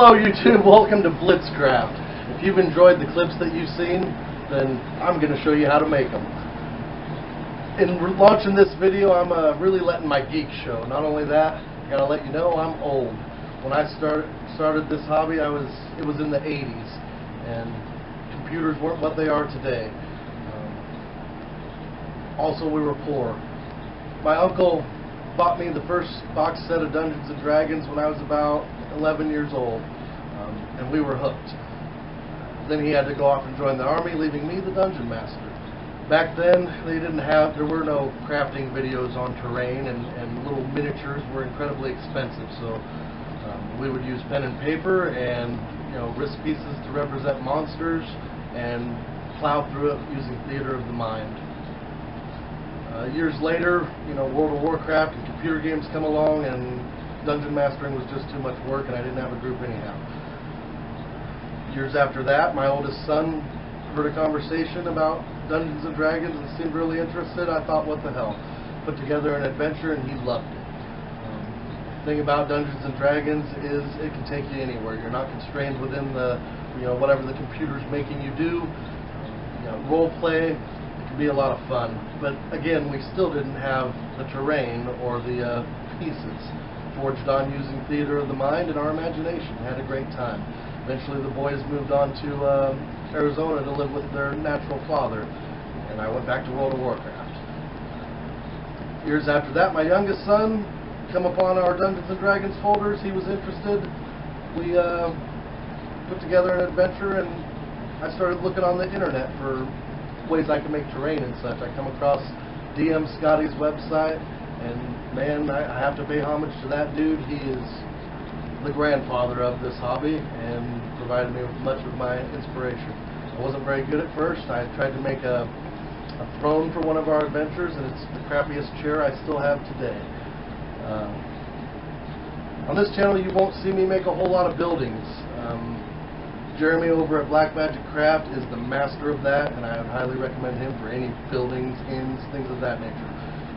Hello YouTube, welcome to Blitzcraft. If you've enjoyed the clips that you've seen, then I'm going to show you how to make them. In launching this video, I'm really letting my geek show. Not only that, I got to let you know I'm old. When I started this hobby, it was in the 80s, and computers weren't what they are today. Also, we were poor. My uncle bought me the first box set of Dungeons & Dragons when I was about 11 years old, and we were hooked. Then he had to go off and join the army, leaving me the Dungeon Master. Back then, there were no crafting videos on terrain, and little miniatures were incredibly expensive, so we would use pen and paper and risk pieces to represent monsters and plow through it using theater of the mind. Years later, World of Warcraft and computer games come along, and dungeon mastering was just too much work, and I didn't have a group anyhow. Years after that, my oldest son heard a conversation about Dungeons & Dragons and seemed really interested. I thought, what the hell? Put together an adventure, and he loved it. The thing about Dungeons & Dragons is it can take you anywhere. You're not constrained within the, whatever the computer's making you do. Role play. Be a lot of fun, but again, we still didn't have the terrain or the pieces. Forged on using theater of the mind and our imagination. Had a great time. Eventually the boys moved on to Arizona to live with their natural father, and I went back to World of Warcraft. Years after that, my youngest son come upon our Dungeons & Dragons folders. He was interested. We put together an adventure, and I started looking on the internet for ways I can make terrain and such. I come across DM Scotty's website, and man, I have to pay homage to that dude. He is the grandfather of this hobby and provided me with much of my inspiration. I wasn't very good at first. I tried to make a throne for one of our adventures, and it's the crappiest chair I still have today. On this channel, you won't see me make a whole lot of buildings. Jeremy over at Black Magic Craft is the master of that, and I would highly recommend him for any buildings, inns, things of that nature.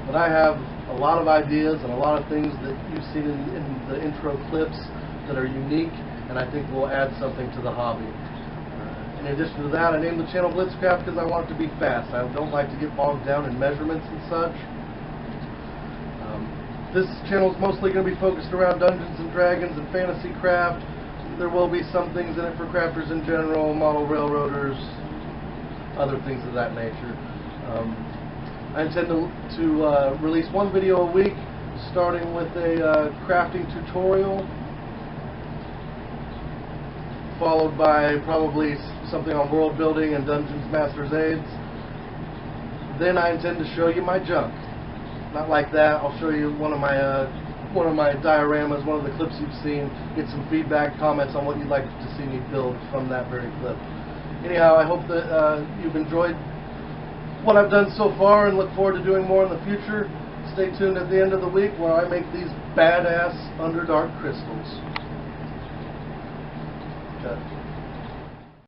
But I have a lot of ideas and a lot of things that you've seen in the intro clips that are unique, and I think will add something to the hobby. In addition to that, I named the channel Blitzcraft because I want it to be fast. I don't like to get bogged down in measurements and such. This channel is mostly going to be focused around Dungeons & Dragons and fantasy craft. There will be some things in it for crafters in general, model railroaders, other things of that nature. I intend to release one video a week, starting with a crafting tutorial, followed by probably something on world building and Dungeons Master's Aids. Then I intend to show you my junk. Not like that. I'll show you one of my dioramas, one of the clips you've seen, get some feedback, comments on what you'd like to see me build from that very clip. Anyhow, I hope that you've enjoyed what I've done so far and look forward to doing more in the future. Stay tuned at the end of the week where I make these badass Underdark crystals. Okay.